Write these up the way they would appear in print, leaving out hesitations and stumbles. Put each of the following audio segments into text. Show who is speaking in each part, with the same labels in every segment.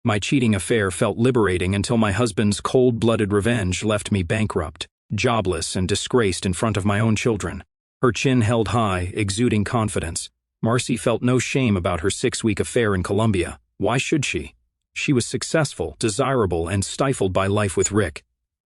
Speaker 1: My cheating affair felt liberating until my husband's cold-blooded revenge left me bankrupt, jobless, and disgraced in front of my own children. Her chin held high, exuding confidence. Marcy felt no shame about her 6-week affair in Colombia. Why should she? She was successful, desirable, and stifled by life with Rick.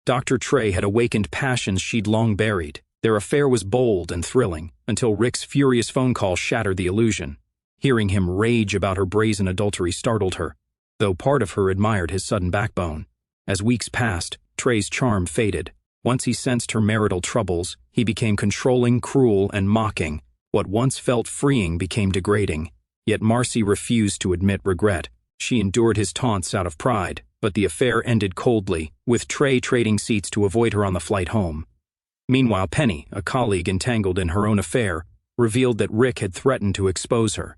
Speaker 1: Dr. Trey had awakened passions she'd long buried. Their affair was bold and thrilling, until Rick's furious phone call shattered the illusion. Hearing him rage about her brazen adultery startled her, though part of her admired his sudden backbone. As weeks passed, Trey's charm faded. Once he sensed her marital troubles, he became controlling, cruel, and mocking. What once felt freeing became degrading. Yet Marcy refused to admit regret. She endured his taunts out of pride, but the affair ended coldly, with Trey trading seats to avoid her on the flight home. Meanwhile, Penny, a colleague entangled in her own affair, revealed that Rick had threatened to expose her.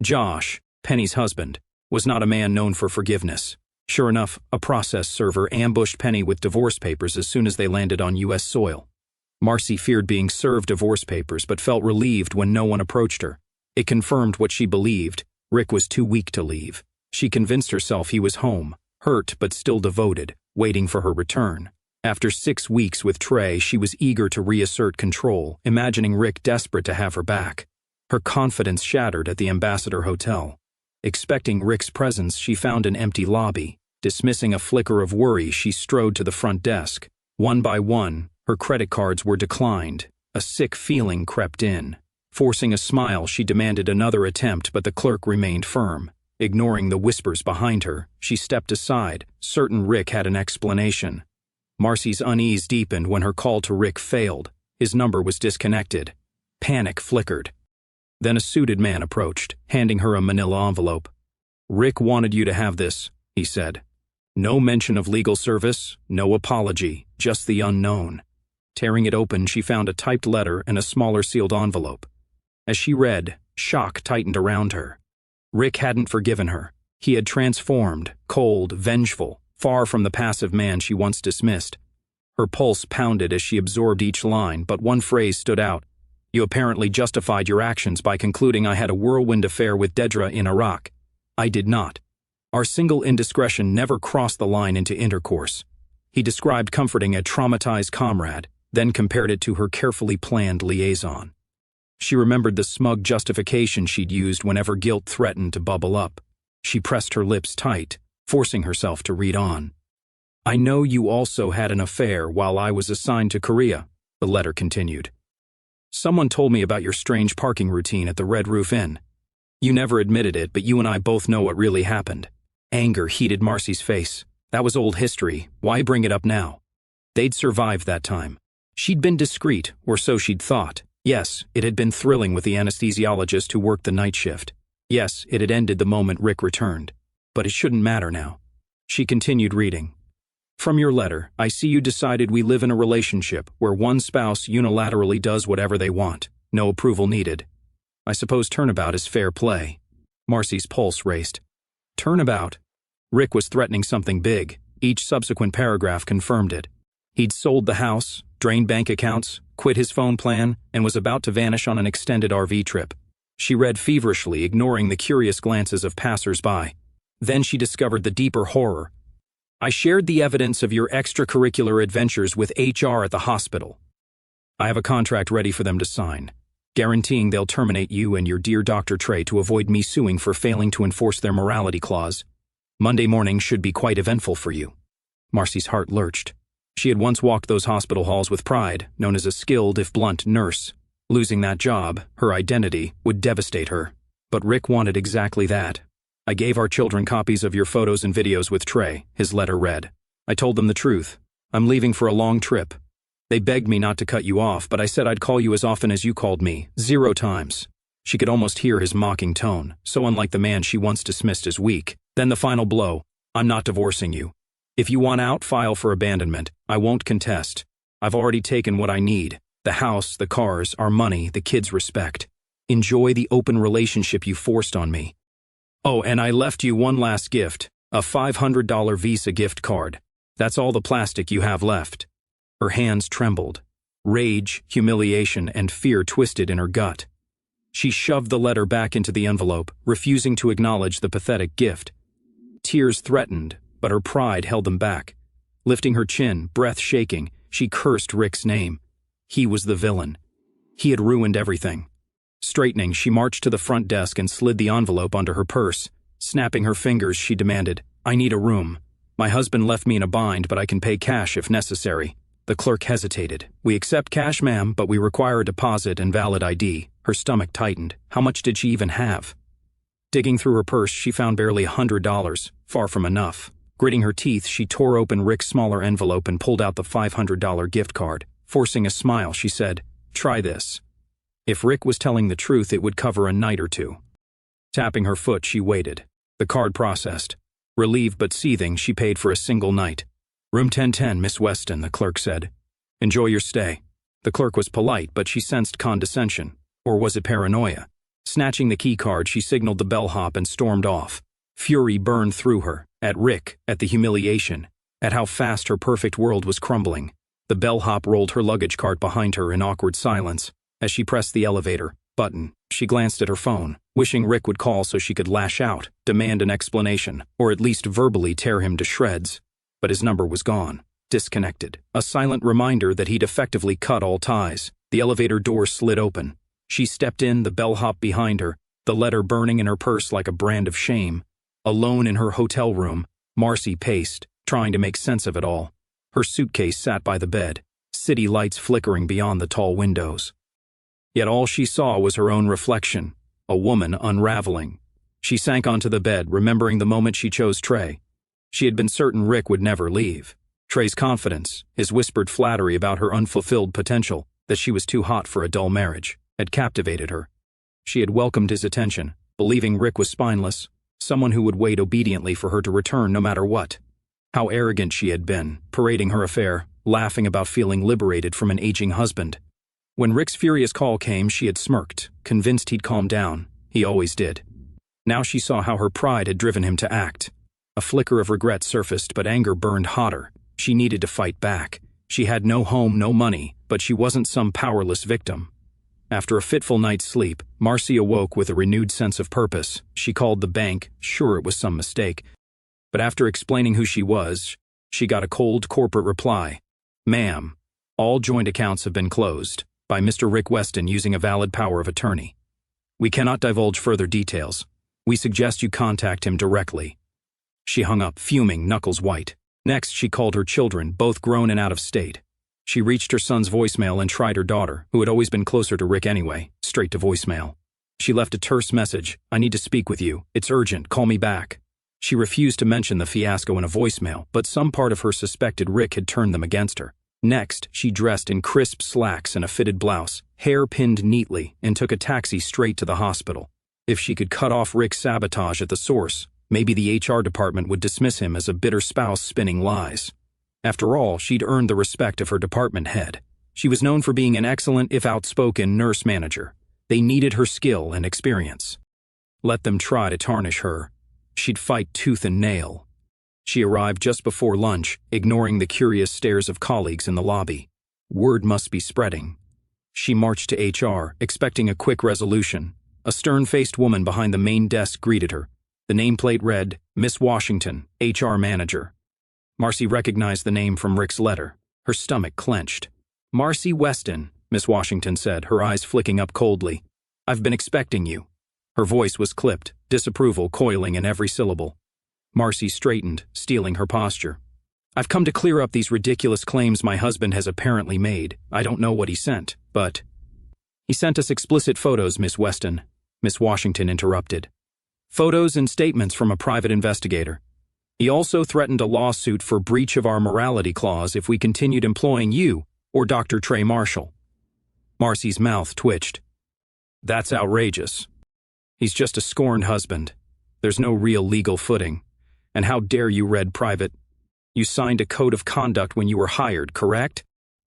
Speaker 1: Josh, Penny's husband, was not a man known for forgiveness. Sure enough, a process server ambushed Penny with divorce papers as soon as they landed on U.S. soil. Marcy feared being served divorce papers but felt relieved when no one approached her. It confirmed what she believed: Rick was too weak to leave. She convinced herself he was home, hurt but still devoted, waiting for her return. After 6 weeks with Trey, she was eager to reassert control, imagining Rick desperate to have her back. Her confidence shattered at the Ambassador Hotel. Expecting Rick's presence, she found an empty lobby. Dismissing a flicker of worry, she strode to the front desk. One by one, her credit cards were declined. A sick feeling crept in. Forcing a smile, she demanded another attempt, but the clerk remained firm. Ignoring the whispers behind her, she stepped aside, certain Rick had an explanation. Marcy's unease deepened when her call to Rick failed. His number was disconnected. Panic flickered. Then a suited man approached, handing her a manila envelope. "Rick wanted you to have this," he said. No mention of legal service, no apology, just the unknown. Tearing it open, she found a typed letter and a smaller sealed envelope. As she read, shock tightened around her. Rick hadn't forgiven her. He had transformed, cold, vengeful, far from the passive man she once dismissed. Her pulse pounded as she absorbed each line, but one phrase stood out. "You apparently justified your actions by concluding I had a whirlwind affair with Dedra in Iraq. I did not. Our single indiscretion never crossed the line into intercourse." He described comforting a traumatized comrade, then compared it to her carefully planned liaison. She remembered the smug justification she'd used whenever guilt threatened to bubble up. She pressed her lips tight, forcing herself to read on. "I know you also had an affair while I was assigned to Korea," the letter continued. "Someone told me about your strange parking routine at the Red Roof Inn. You never admitted it, but you and I both know what really happened." Anger heated Marcy's face. That was old history. Why bring it up now? They'd survived that time. She'd been discreet, or so she'd thought. Yes, it had been thrilling with the anesthesiologist who worked the night shift. Yes, it had ended the moment Rick returned. But it shouldn't matter now. She continued reading. "From your letter, I see you decided we live in a relationship where one spouse unilaterally does whatever they want. No approval needed. I suppose turnabout is fair play." Marcy's pulse raced. Turnabout? Rick was threatening something big. Each subsequent paragraph confirmed it. He'd sold the house, drained bank accounts, quit his phone plan, and was about to vanish on an extended RV trip. She read feverishly, ignoring the curious glances of passers-by. Then she discovered the deeper horror. "I shared the evidence of your extracurricular adventures with HR at the hospital. I have a contract ready for them to sign, guaranteeing they'll terminate you and your dear Dr. Trey to avoid me suing for failing to enforce their morality clause. Monday morning should be quite eventful for you." Marcy's heart lurched. She had once walked those hospital halls with pride, known as a skilled, if blunt, nurse. Losing that job, her identity, would devastate her. But Rick wanted exactly that. "I gave our children copies of your photos and videos with Trey," his letter read. "I told them the truth. I'm leaving for a long trip. They begged me not to cut you off, but I said I'd call you as often as you called me, 0 times. She could almost hear his mocking tone, so unlike the man she once dismissed as weak. Then the final blow: "I'm not divorcing you. If you want out, file for abandonment. I won't contest. I've already taken what I need. The house, the cars, our money, the kids' respect. Enjoy the open relationship you forced on me. Oh, and I left you one last gift, a $500 Visa gift card. That's all the plastic you have left." Her hands trembled. Rage, humiliation, and fear twisted in her gut. She shoved the letter back into the envelope, refusing to acknowledge the pathetic gift. Tears threatened, but her pride held them back. Lifting her chin, breath shaking, she cursed Rick's name. He was the villain. He had ruined everything. Straightening, she marched to the front desk and slid the envelope onto her purse. Snapping her fingers, she demanded, "I need a room. My husband left me in a bind, but I can pay cash if necessary." The clerk hesitated. "We accept cash, ma'am, but we require a deposit and valid ID." Her stomach tightened. How much did she even have? Digging through her purse, she found barely $100, far from enough. Gritting her teeth, she tore open Rick's smaller envelope and pulled out the $500 gift card. Forcing a smile, she said, "Try this." If Rick was telling the truth, it would cover a night or two. Tapping her foot, she waited. The card processed. Relieved but seething, she paid for a single night. "Room 1010, Miss Weston," the clerk said. "Enjoy your stay." The clerk was polite, but she sensed condescension. Or was it paranoia? Snatching the key card, she signaled the bellhop and stormed off. Fury burned through her, at Rick, at the humiliation, at how fast her perfect world was crumbling. The bellhop rolled her luggage cart behind her in awkward silence. As she pressed the elevator button, she glanced at her phone, wishing Rick would call so she could lash out, demand an explanation, or at least verbally tear him to shreds. But his number was gone, disconnected. A silent reminder that he'd effectively cut all ties. The elevator door slid open. She stepped in, the bellhop behind her, the letter burning in her purse like a brand of shame. Alone in her hotel room, Marcy paced, trying to make sense of it all. Her suitcase sat by the bed, city lights flickering beyond the tall windows. Yet all she saw was her own reflection, a woman unraveling. She sank onto the bed, remembering the moment she chose Trey. She had been certain Rick would never leave. Trey's confidence, his whispered flattery about her unfulfilled potential, that she was too hot for a dull marriage, had captivated her. She had welcomed his attention, believing Rick was spineless, someone who would wait obediently for her to return no matter what. How arrogant she had been, parading her affair, laughing about feeling liberated from an aging husband. When Rick's furious call came, she had smirked, convinced he'd calm down. He always did. Now she saw how her pride had driven him to act. A flicker of regret surfaced, but anger burned hotter. She needed to fight back. She had no home, no money, but she wasn't some powerless victim. After a fitful night's sleep, Marcy awoke with a renewed sense of purpose. She called the bank, sure it was some mistake. But after explaining who she was, she got a cold corporate reply. "Ma'am, all joint accounts have been closed by Mr. Rick Weston using a valid power of attorney. We cannot divulge further details. We suggest you contact him directly." She hung up, fuming, knuckles white. Next, she called her children, both grown and out of state. She reached her son's voicemail and tried her daughter, who had always been closer to Rick anyway, straight to voicemail. She left a terse message. "I need to speak with you. It's urgent. Call me back." She refused to mention the fiasco in a voicemail, but some part of her suspected Rick had turned them against her. Next, she dressed in crisp slacks and a fitted blouse, hair pinned neatly, and took a taxi straight to the hospital. If she could cut off Rick's sabotage at the source, maybe the HR department would dismiss him as a bitter spouse spinning lies. After all, she'd earned the respect of her department head. She was known for being an excellent, if outspoken, nurse manager. They needed her skill and experience. Let them try to tarnish her. She'd fight tooth and nail. She arrived just before lunch, ignoring the curious stares of colleagues in the lobby. Word must be spreading. She marched to HR, expecting a quick resolution. A stern-faced woman behind the main desk greeted her. The nameplate read, "Miss Washington, HR Manager." Marcy recognized the name from Rick's letter. Her stomach clenched. "Marcy Weston," Miss Washington said, her eyes flicking up coldly. "I've been expecting you." Her voice was clipped, disapproval coiling in every syllable. Marcy straightened, stealing her posture. "I've come to clear up these ridiculous claims my husband has apparently made. I don't know what he sent, but—" "He sent us explicit photos, Miss Weston," Miss Washington interrupted. "Photos and statements from a private investigator. He also threatened a lawsuit for breach of our morality clause if we continued employing you or Dr. Trey Marshall." Marcy's mouth twitched. "That's outrageous. He's just a scorned husband. There's no real legal footing. And how dare you read private? You signed a code of conduct when you were hired, correct?"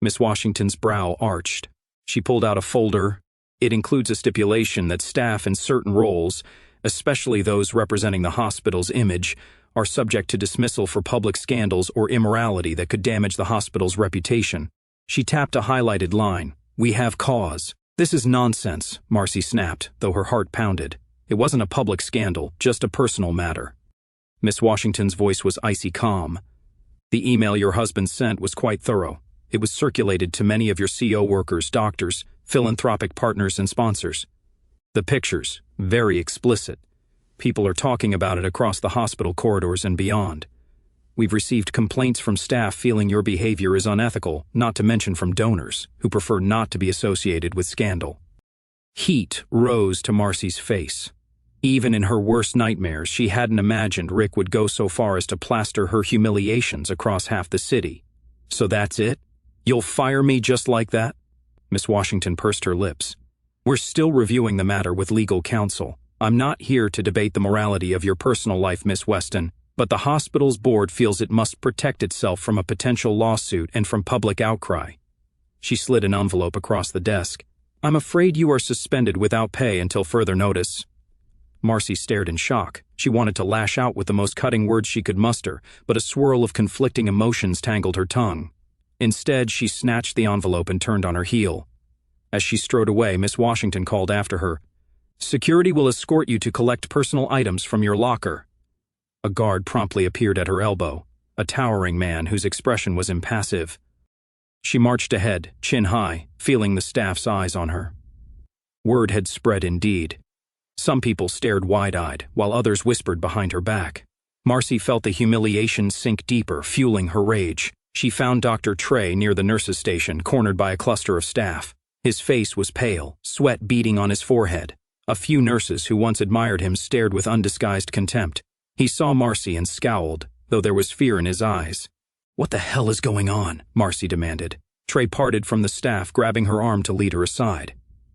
Speaker 1: Miss Washington's brow arched. She pulled out a folder. "It includes a stipulation that staff in certain roles, especially those representing the hospital's image, are subject to dismissal for public scandals or immorality that could damage the hospital's reputation." She tapped a highlighted line. "We have cause." "This is nonsense," Marcy snapped, though her heart pounded. It wasn't a public scandal, just a personal matter. Miss Washington's voice was icy calm. "The email your husband sent was quite thorough. It was circulated to many of your CO workers, doctors, philanthropic partners, and sponsors. The pictures, very explicit. People are talking about it across the hospital corridors and beyond. We've received complaints from staff feeling your behavior is unethical, not to mention from donors, who prefer not to be associated with scandal." Heat rose to Marcy's face. Even in her worst nightmares, she hadn't imagined Rick would go so far as to plaster her humiliations across half the city. "So that's it? You'll fire me just like that?" Miss Washington pursed her lips. "We're still reviewing the matter with legal counsel. I'm not here to debate the morality of your personal life, Miss Weston, but the hospital's board feels it must protect itself from a potential lawsuit and from public outcry." She slid an envelope across the desk. "I'm afraid you are suspended without pay until further notice." Marcy stared in shock. She wanted to lash out with the most cutting words she could muster, but a swirl of conflicting emotions tangled her tongue. Instead, she snatched the envelope and turned on her heel. As she strode away, Miss Washington called after her, "Security will escort you to collect personal items from your locker." A guard promptly appeared at her elbow, a towering man whose expression was impassive. She marched ahead, chin high, feeling the staff's eyes on her. Word had spread indeed. Some people stared wide-eyed, while others whispered behind her back. Marcy felt the humiliation sink deeper, fueling her rage. She found Dr. Trey near the nurses' station, cornered by a cluster of staff. His face was pale, sweat beading on his forehead. A few nurses who once admired him stared with undisguised contempt. He saw Marcy and scowled, though there was fear in his eyes. "What the hell is going on?" Marcy demanded. Trey parted from the staff, grabbing her arm to lead her aside.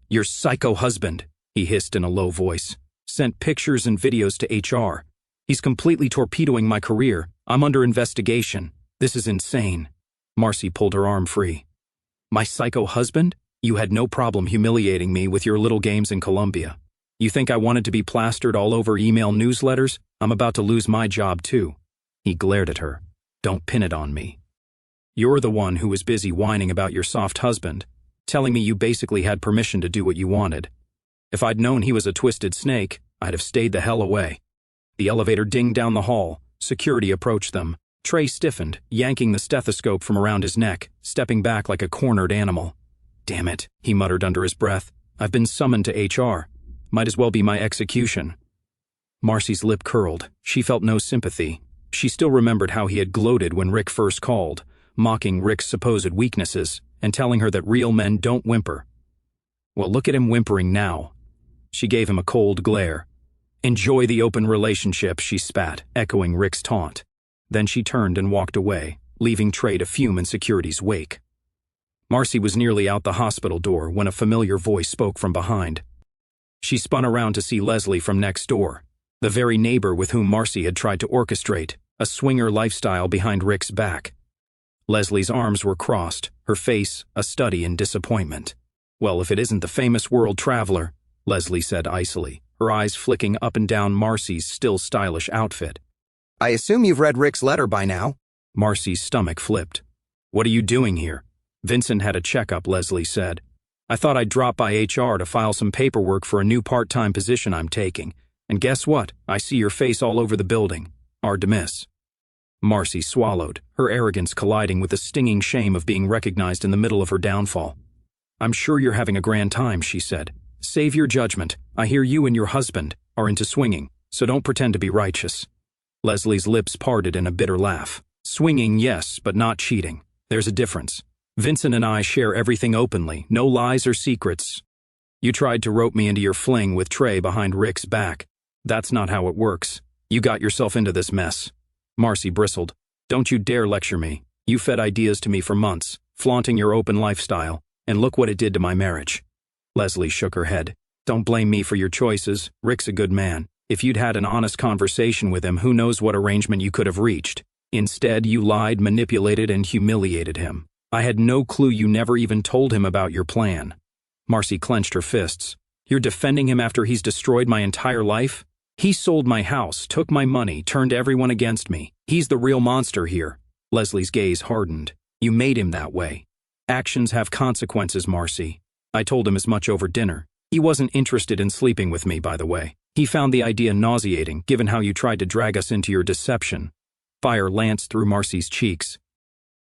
Speaker 1: "Your psycho husband," he hissed in a low voice, "sent pictures and videos to HR. He's completely torpedoing my career. I'm under investigation. This is insane." Marcy pulled her arm free. "My psycho husband? You had no problem humiliating me with your little games in Colombia. You think I wanted to be plastered all over email newsletters? I'm about to lose my job too." He glared at her. "Don't pin it on me. You're the one who was busy whining about your soft husband, telling me you basically had permission to do what you wanted. If I'd known he was a twisted snake, I'd have stayed the hell away." The elevator dinged down the hall. Security approached them. Trey stiffened, yanking the stethoscope from around his neck, stepping back like a cornered animal. "Damn it," he muttered under his breath. "I've been summoned to HR. Might as well be my execution." Marcy's lip curled. She felt no sympathy. She still remembered how he had gloated when Rick first called, mocking Rick's supposed weaknesses and telling her that real men don't whimper. Well, look at him whimpering now. She gave him a cold glare. "Enjoy the open relationship," she spat, echoing Rick's taunt. Then she turned and walked away, leaving Trey to fume in security's wake. Marcy was nearly out the hospital door when a familiar voice spoke from behind. She spun around to see Leslie from next door, the very neighbor with whom Marcy had tried to orchestrate a swinger lifestyle behind Rick's back. Leslie's arms were crossed, her face a study in disappointment. "Well, if it isn't the famous world traveler," Leslie said icily, her eyes flicking up and down Marcy's still stylish outfit.
Speaker 2: "I assume you've read Rick's letter by now."
Speaker 1: Marcy's stomach flipped. "What are you doing here?" "Vincent had a checkup," Leslie said. "I thought I'd drop by HR to file some paperwork for a new part-time position I'm taking. And guess what? I see your face all over the building. Artemis." Marcy swallowed, her arrogance colliding with the stinging shame of being recognized in the middle of her downfall. "I'm sure you're having a grand time," she said. "Save your judgment. I hear you and your husband are into swinging, so don't pretend to be righteous." Leslie's lips parted in a bitter laugh. "Swinging, yes, but not cheating. There's a difference. Vincent and I share everything openly, no lies or secrets. You tried to rope me into your fling with Trey behind Rick's back. That's not how it works. You got yourself into this mess." Marcy bristled. "Don't you dare lecture me. You fed ideas to me for months, flaunting your open lifestyle, and look what it did to my marriage." Leslie shook her head. "Don't blame me for your choices. Rick's a good man. If you'd had an honest conversation with him, who knows what arrangement you could have reached. Instead, you lied, manipulated, and humiliated him. I had no clue you never even told him about your plan." Marcy clenched her fists. "You're defending him after he's destroyed my entire life? He sold my house, took my money, turned everyone against me. He's the real monster here." Leslie's gaze hardened. "You made him that way. Actions have consequences, Marcy. I told him as much over dinner. He wasn't interested in sleeping with me, by the way. He found the idea nauseating, given how you tried to drag us into your deception. Fire lanced through Marcy's cheeks.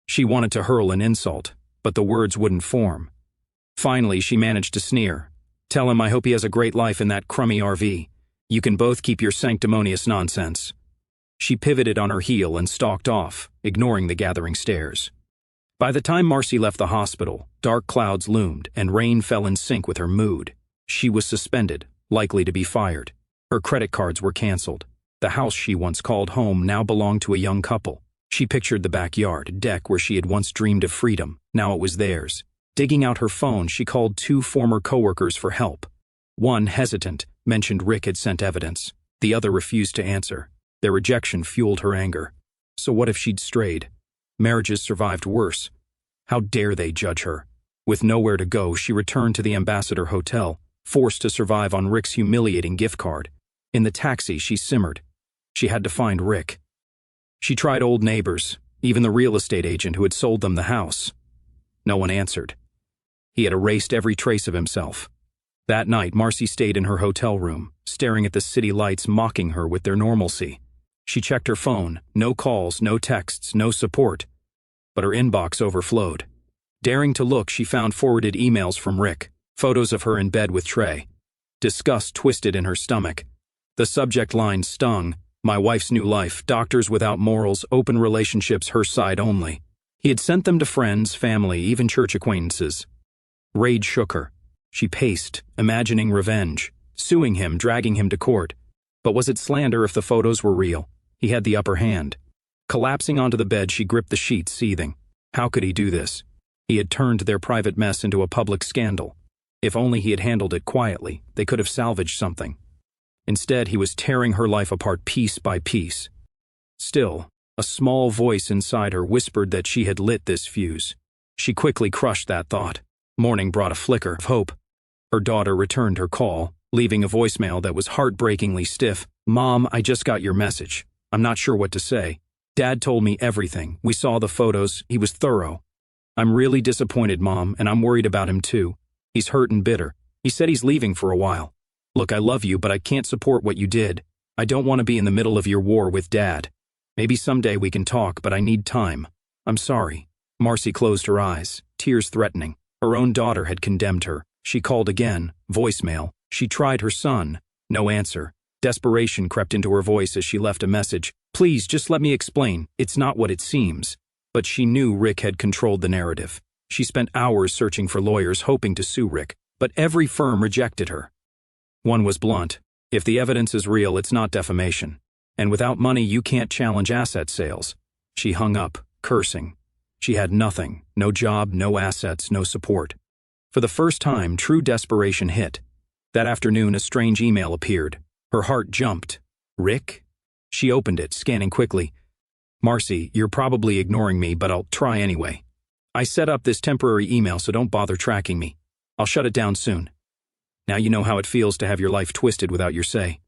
Speaker 1: She wanted to hurl an insult, but the words wouldn't form. Finally, she managed to sneer. Tell him I hope he has a great life in that crummy RV. You can both keep your sanctimonious nonsense. She pivoted on her heel and stalked off, ignoring the gathering stares. By the time Marcy left the hospital, dark clouds loomed and rain fell in sync with her mood. She was suspended, likely to be fired. Her credit cards were canceled. The house she once called home now belonged to a young couple. She pictured the backyard, deck where she had once dreamed of freedom. Now it was theirs. Digging out her phone, she called 2 former coworkers for help. One, hesitant, mentioned Rick had sent evidence. The other refused to answer. Their rejection fueled her anger. So what if she'd strayed? Marriages survived worse. How dare they judge her? With nowhere to go, she returned to the Ambassador Hotel, forced to survive on Rick's humiliating gift card. In the taxi, she simmered. She had to find Rick. She tried old neighbors, even the real estate agent who had sold them the house. No one answered. He had erased every trace of himself. That night, Marcy stayed in her hotel room, staring at the city lights mocking her with their normalcy. She checked her phone. No calls, no texts, no support. But her inbox overflowed. Daring to look, she found forwarded emails from Rick, photos of her in bed with Trey. Disgust twisted in her stomach. The subject line stung. My wife's new life, doctors without morals, open relationships her side only. He had sent them to friends, family, even church acquaintances. Rage shook her. She paced, imagining revenge, suing him, dragging him to court. But was it slander if the photos were real? He had the upper hand. Collapsing onto the bed, she gripped the sheets, seething. How could he do this? He had turned their private mess into a public scandal. If only he had handled it quietly, they could have salvaged something. Instead, he was tearing her life apart piece by piece. Still, a small voice inside her whispered that she had lit this fuse. She quickly crushed that thought. Morning brought a flicker of hope. Her daughter returned her call, leaving a voicemail that was heartbreakingly stiff. Mom, I just got your message. I'm not sure what to say. Dad told me everything. We saw the photos. He was thorough. I'm really disappointed, Mom, and I'm worried about him too. He's hurt and bitter. He said he's leaving for a while. Look, I love you, but I can't support what you did. I don't want to be in the middle of your war with Dad. Maybe someday we can talk, but I need time. I'm sorry. Marcy closed her eyes, tears threatening. Her own daughter had condemned her. She called again, voicemail. She tried her son. No answer. Desperation crept into her voice as she left a message. Please, just let me explain. It's not what it seems. But she knew Rick had controlled the narrative. She spent hours searching for lawyers hoping to sue Rick, but every firm rejected her. One was blunt. If the evidence is real, it's not defamation. And without money, you can't challenge asset sales. She hung up, cursing. She had nothing, no job, no assets, no support. For the first time, true desperation hit. That afternoon, a strange email appeared. Her heart jumped. Rick? She opened it, scanning quickly. Marcy, you're probably ignoring me, but I'll try anyway. I set up this temporary email, so don't bother tracking me. I'll shut it down soon. Now you know how it feels to have your life twisted without your say.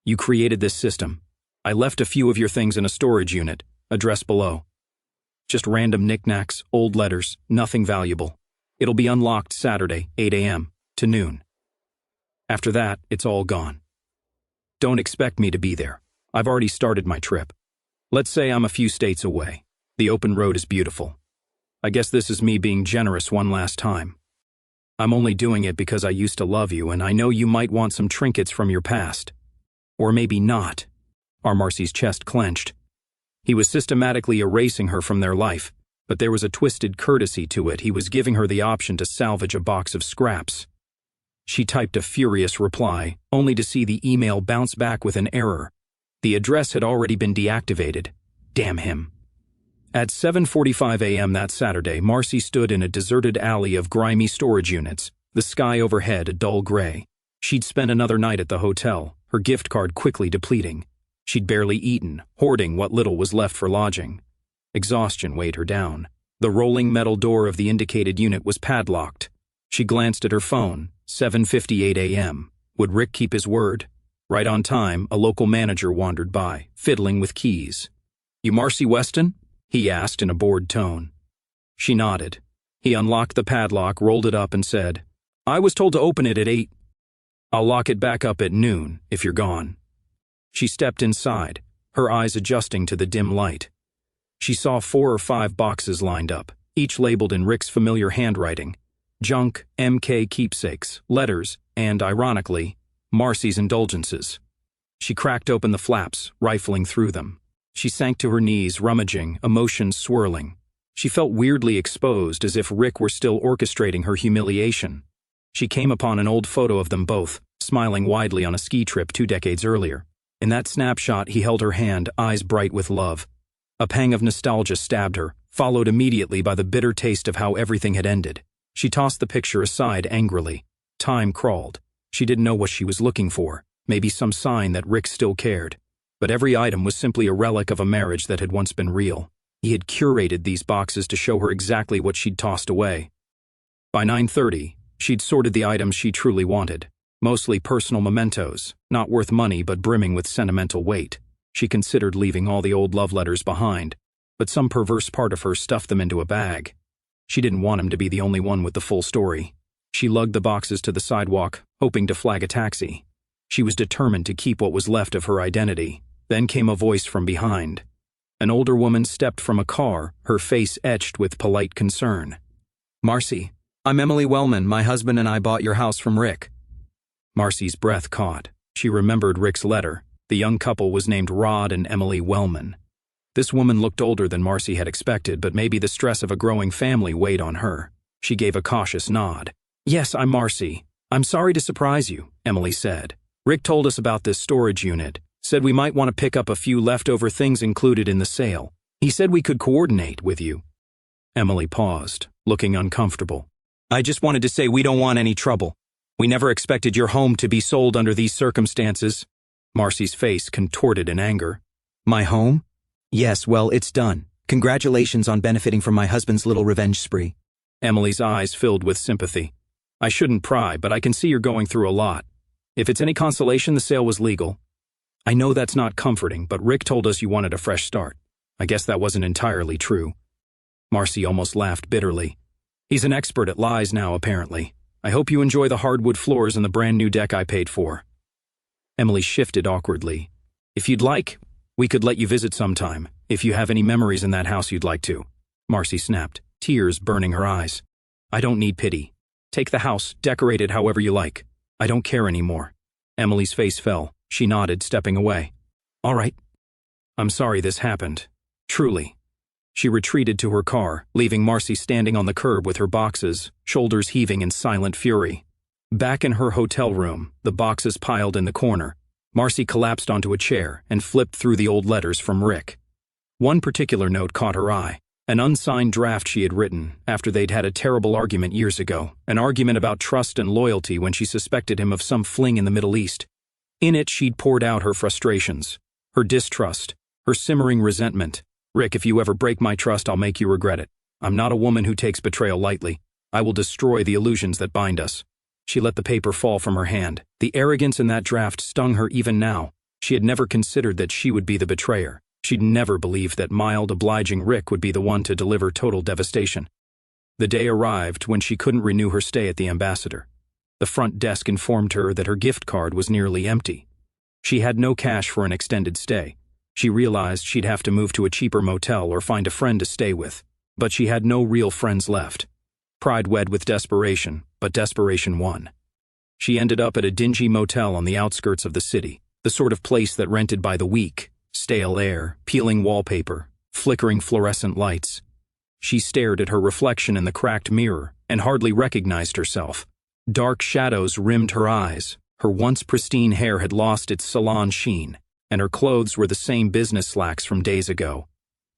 Speaker 1: You created this system. I left a few of your things in a storage unit, address below. Just random knickknacks, old letters, nothing valuable. It'll be unlocked Saturday, 8 a.m. to noon. After that, it's all gone. Don't expect me to be there. I've already started my trip. Let's say I'm a few states away. The open road is beautiful. I guess this is me being generous one last time. I'm only doing it because I used to love you, and I know you might want some trinkets from your past. Or maybe not. Marcy's chest clenched. He was systematically erasing her from their life, but there was a twisted courtesy to it. He was giving her the option to salvage a box of scraps. She typed a furious reply, only to see the email bounce back with an error. The address had already been deactivated. Damn him. At 7:45 a.m. that Saturday, Marcy stood in a deserted alley of grimy storage units, the sky overhead a dull gray. She'd spent another night at the hotel, her gift card quickly depleting. She'd barely eaten, hoarding what little was left for lodging. Exhaustion weighed her down. The rolling metal door of the indicated unit was padlocked. She glanced at her phone, 7:58 a.m. Would Rick keep his word? Right on time, a local manager wandered by, fiddling with keys. You Marcy Weston? He asked in a bored tone. She nodded. He unlocked the padlock, rolled it up, and said, I was told to open it at 8. I'll lock it back up at noon, if you're gone. She stepped inside, her eyes adjusting to the dim light. She saw 4 or 5 boxes lined up, each labeled in Rick's familiar handwriting. Junk, MK keepsakes, letters, and, ironically, Marcy's indulgences. She cracked open the flaps, rifling through them. She sank to her knees, rummaging, emotions swirling. She felt weirdly exposed, as if Rick were still orchestrating her humiliation. She came upon an old photo of them both, smiling widely on a ski trip 2 decades earlier. In that snapshot, he held her hand, eyes bright with love. A pang of nostalgia stabbed her, followed immediately by the bitter taste of how everything had ended. She tossed the picture aside angrily. Time crawled. She didn't know what she was looking for, maybe some sign that Rick still cared. But every item was simply a relic of a marriage that had once been real. He had curated these boxes to show her exactly what she'd tossed away. By 9:30, she'd sorted the items she truly wanted. Mostly personal mementos, not worth money but brimming with sentimental weight. She considered leaving all the old love letters behind, but some perverse part of her stuffed them into a bag. She didn't want him to be the only one with the full story. She lugged the boxes to the sidewalk, hoping to flag a taxi. She was determined to keep what was left of her identity. Then came a voice from behind. An older woman stepped from a car, her face etched with polite concern.
Speaker 2: Marcy, I'm Emily Wellman. My husband and I bought your house from Rick.
Speaker 1: Marcy's breath caught. She remembered Rick's letter. The young couple was named Rod and Emily Wellman. This woman looked older than Marcy had expected, but maybe the stress of a growing family weighed on her. She gave a cautious nod. Yes, I'm Marcy. I'm sorry to surprise you, Emily said. Rick told us about this storage unit. Said we might want to pick up a few leftover things included in the sale. He said we could coordinate with you. Emily paused, looking uncomfortable. I just wanted to say we don't want any trouble. We never expected your home to be sold under these circumstances. Marcy's face contorted in anger.
Speaker 2: My home? Yes, well, it's done. Congratulations on benefiting from my husband's little revenge spree.
Speaker 1: Emily's eyes filled with sympathy. I shouldn't pry, but I can see you're going through a lot. If it's any consolation, the sale was legal. I know that's not comforting, but Rick told us you wanted a fresh start. I guess that wasn't entirely true. Marcy almost laughed bitterly. He's an expert at lies now, apparently. I hope you enjoy the hardwood floors and the brand new deck I paid for. Emily shifted awkwardly. If you'd like, we could let you visit sometime, if you have any memories in that house you'd like to. Marcy snapped, tears burning her eyes. I don't need pity. Take the house, decorate it however you like. I don't care anymore. Emily's face fell. She nodded, stepping away. All right. I'm sorry this happened. Truly. She retreated to her car, leaving Marcy standing on the curb with her boxes, shoulders heaving in silent fury. Back in her hotel room, the boxes piled in the corner, Marcy collapsed onto a chair and flipped through the old letters from Rick. One particular note caught her eye, an unsigned draft she had written after they'd had a terrible argument years ago, an argument about trust and loyalty when she suspected him of some fling in the Middle East. In it, she'd poured out her frustrations, her distrust, her simmering resentment. Rick, if you ever break my trust, I'll make you regret it. I'm not a woman who takes betrayal lightly. I will destroy the illusions that bind us. She let the paper fall from her hand. The arrogance in that draft stung her even now. She had never considered that she would be the betrayer. She'd never believed that mild, obliging Rick would be the one to deliver total devastation. The day arrived when she couldn't renew her stay at the Ambassador. The front desk informed her that her gift card was nearly empty. She had no cash for an extended stay. She realized she'd have to move to a cheaper motel or find a friend to stay with. But she had no real friends left. Pride wed with desperation, but desperation won. She ended up at a dingy motel on the outskirts of the city, the sort of place that rented by the week. Stale air, peeling wallpaper, flickering fluorescent lights. She stared at her reflection in the cracked mirror and hardly recognized herself. Dark shadows rimmed her eyes. Her once pristine hair had lost its salon sheen, and her clothes were the same business slacks from days ago.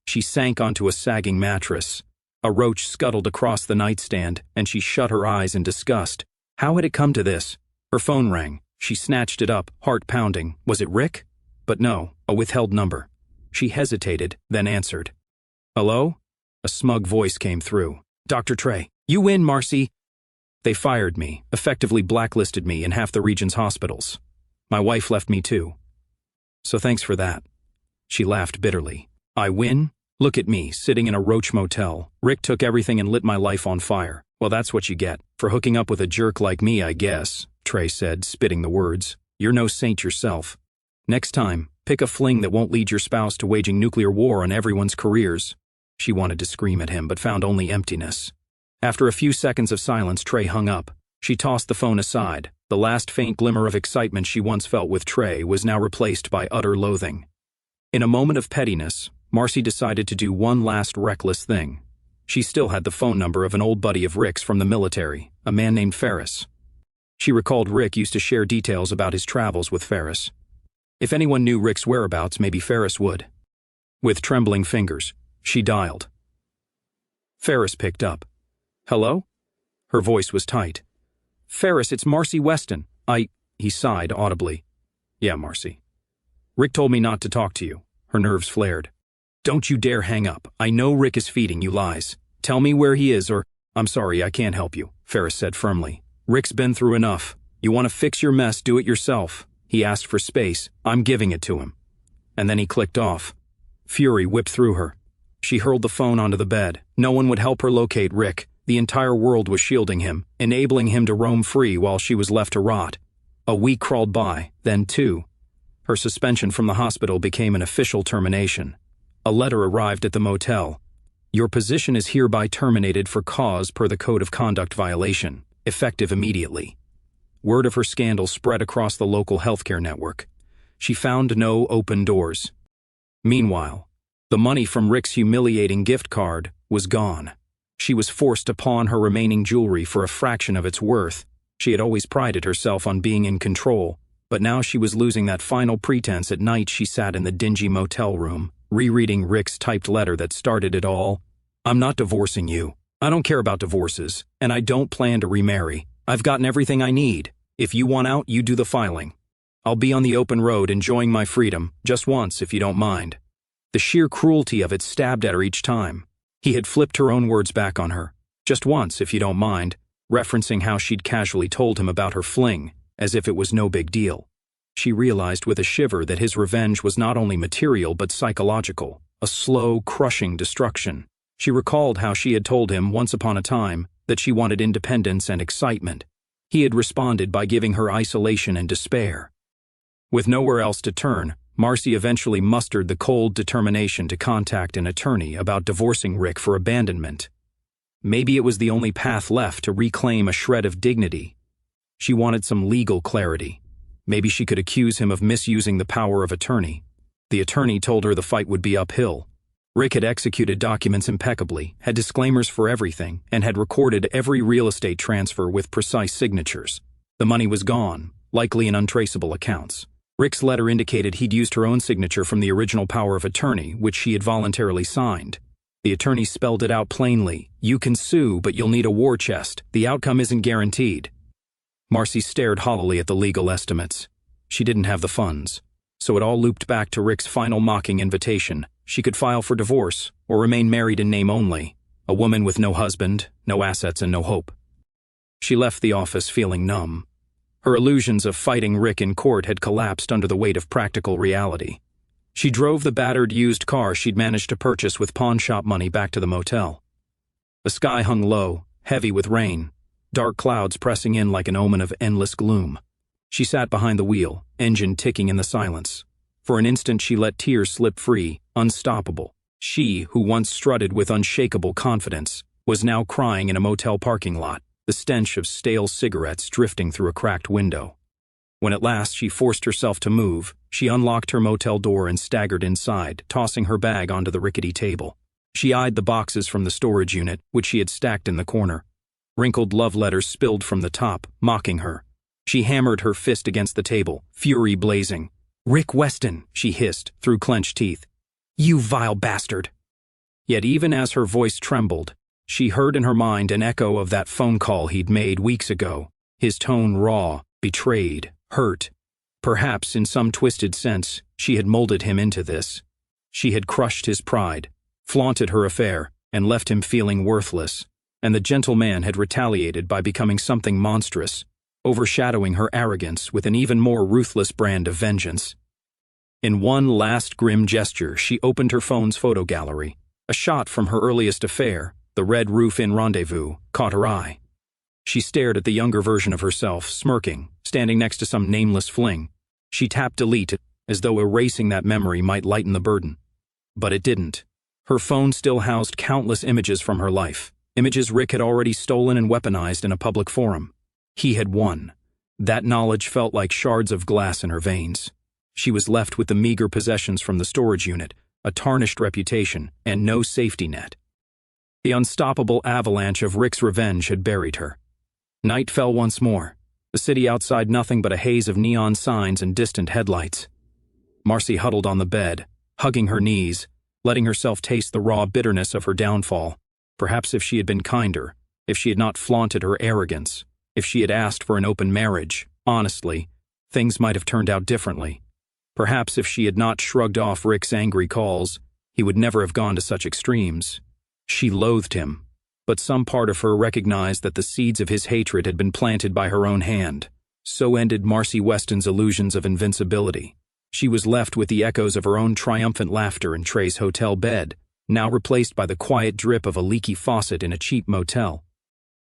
Speaker 1: She sank onto a sagging mattress. A roach scuttled across the nightstand, and she shut her eyes in disgust. How had it come to this? Her phone rang. She snatched it up, heart pounding. Was it Rick? But no, a withheld number. She hesitated, then answered. Hello? A smug voice came through. Dr. Trey. You win, Marcy. They fired me, effectively blacklisted me in half the region's hospitals. My wife left me too. So thanks for that. She laughed bitterly. I win? Look at me, sitting in a roach motel. Rick took everything and lit my life on fire. Well, that's what you get. For hooking up with a jerk like me, I guess. Trey said, spitting the words. You're no saint yourself. Next time, pick a fling that won't lead your spouse to waging nuclear war on everyone's careers. She wanted to scream at him, but found only emptiness. After a few seconds of silence, Trey hung up. She tossed the phone aside. The last faint glimmer of excitement she once felt with Trey was now replaced by utter loathing. In a moment of pettiness, Marcy decided to do one last reckless thing. She still had the phone number of an old buddy of Rick's from the military, a man named Ferris. She recalled Rick used to share details about his travels with Ferris. If anyone knew Rick's whereabouts, maybe Ferris would. With trembling fingers, she dialed. Ferris picked up. Hello? Her voice was tight. Ferris, it's Marcy Weston. He sighed audibly. Yeah, Marcy. Rick told me not to talk to you. Her nerves flared. Don't you dare hang up. I know Rick is feeding you lies. Tell me where he is or... I'm sorry, I can't help you, Ferris said firmly. Rick's been through enough. You want to fix your mess, do it yourself. He asked for space. I'm giving it to him. And then he clicked off. Fury whipped through her. She hurled the phone onto the bed. No one would help her locate Rick. The entire world was shielding him, enabling him to roam free while she was left to rot. A week crawled by, then 2. Her suspension from the hospital became an official termination. A letter arrived at the motel. Your position is hereby terminated for cause per the Code of Conduct violation, effective immediately. Word of her scandal spread across the local healthcare network. She found no open doors. Meanwhile, the money from Rick's humiliating gift card was gone. She was forced to pawn her remaining jewelry for a fraction of its worth. She had always prided herself on being in control, but now she was losing that final pretense. At night she sat in the dingy motel room, rereading Rick's typed letter that started it all. I'm not divorcing you. I don't care about divorces, and I don't plan to remarry. I've gotten everything I need. If you want out, you do the filing. I'll be on the open road enjoying my freedom, just once if you don't mind. The sheer cruelty of it stabbed at her each time. He had flipped her own words back on her. Just once if you don't mind, referencing how she'd casually told him about her fling, as if it was no big deal. She realized with a shiver that his revenge was not only material but psychological, a slow, crushing destruction. She recalled how she had told him once upon a time that she wanted independence and excitement. He had responded by giving her isolation and despair. With nowhere else to turn, Marcy eventually mustered the cold determination to contact an attorney about divorcing Rick for abandonment. Maybe it was the only path left to reclaim a shred of dignity. She wanted some legal clarity. Maybe she could accuse him of misusing the power of attorney. The attorney told her the fight would be uphill. Rick had executed documents impeccably, had disclaimers for everything, and had recorded every real estate transfer with precise signatures. The money was gone, likely in untraceable accounts. Rick's letter indicated he'd used her own signature from the original power of attorney, which she had voluntarily signed. The attorney spelled it out plainly. You can sue, but you'll need a war chest. The outcome isn't guaranteed. Marcy stared hollowly at the legal estimates. She didn't have the funds. So it all looped back to Rick's final mocking invitation. She could file for divorce, or remain married in name only. A woman with no husband, no assets, and no hope. She left the office feeling numb. Her illusions of fighting Rick in court had collapsed under the weight of practical reality. She drove the battered used car she'd managed to purchase with pawn shop money back to the motel. The sky hung low, heavy with rain, dark clouds pressing in like an omen of endless gloom. She sat behind the wheel, engine ticking in the silence. For an instant she let tears slip free, unstoppable. She, who once strutted with unshakable confidence, was now crying in a motel parking lot, the stench of stale cigarettes drifting through a cracked window. When at last she forced herself to move, she unlocked her motel door and staggered inside, tossing her bag onto the rickety table. She eyed the boxes from the storage unit, which she had stacked in the corner. Wrinkled love letters spilled from the top, mocking her. She hammered her fist against the table, fury blazing. "Rick Weston," she hissed, through clenched teeth. "You vile bastard." Yet even as her voice trembled, she heard in her mind an echo of that phone call he'd made weeks ago, his tone raw, betrayed, hurt. Perhaps, in some twisted sense, she had molded him into this. She had crushed his pride, flaunted her affair, and left him feeling worthless, and the gentle man had retaliated by becoming something monstrous, overshadowing her arrogance with an even more ruthless brand of vengeance. In one last grim gesture, she opened her phone's photo gallery. A shot from her earliest affair, the Red Roof Inn rendezvous, caught her eye. She stared at the younger version of herself, smirking, standing next to some nameless fling. She tapped delete, as though erasing that memory might lighten the burden. But it didn't. Her phone still housed countless images from her life, images Rick had already stolen and weaponized in a public forum. He had won. That knowledge felt like shards of glass in her veins. She was left with the meager possessions from the storage unit, a tarnished reputation, and no safety net. The unstoppable avalanche of Rick's revenge had buried her. Night fell once more, the city outside nothing but a haze of neon signs and distant headlights. Marcy huddled on the bed, hugging her knees, letting herself taste the raw bitterness of her downfall. Perhaps if she had been kinder, if she had not flaunted her arrogance, if she had asked for an open marriage, honestly, things might have turned out differently. Perhaps if she had not shrugged off Rick's angry calls, he would never have gone to such extremes. She loathed him, but some part of her recognized that the seeds of his hatred had been planted by her own hand. So ended Marcy Weston's illusions of invincibility. She was left with the echoes of her own triumphant laughter in Trey's hotel bed, now replaced by the quiet drip of a leaky faucet in a cheap motel.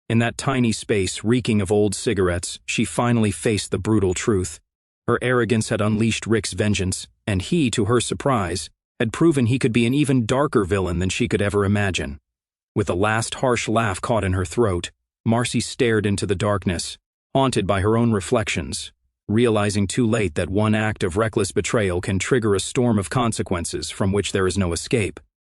Speaker 1: In that tiny space reeking of old cigarettes, she finally faced the brutal truth. Her arrogance had unleashed Rick's vengeance, and he, to her surprise, had proven he could be an even darker villain than she could ever imagine. With a last harsh laugh caught in her throat, Marcy stared into the darkness, haunted by her own reflections, realizing too late that one act of reckless betrayal can trigger a storm of consequences from which there is no escape.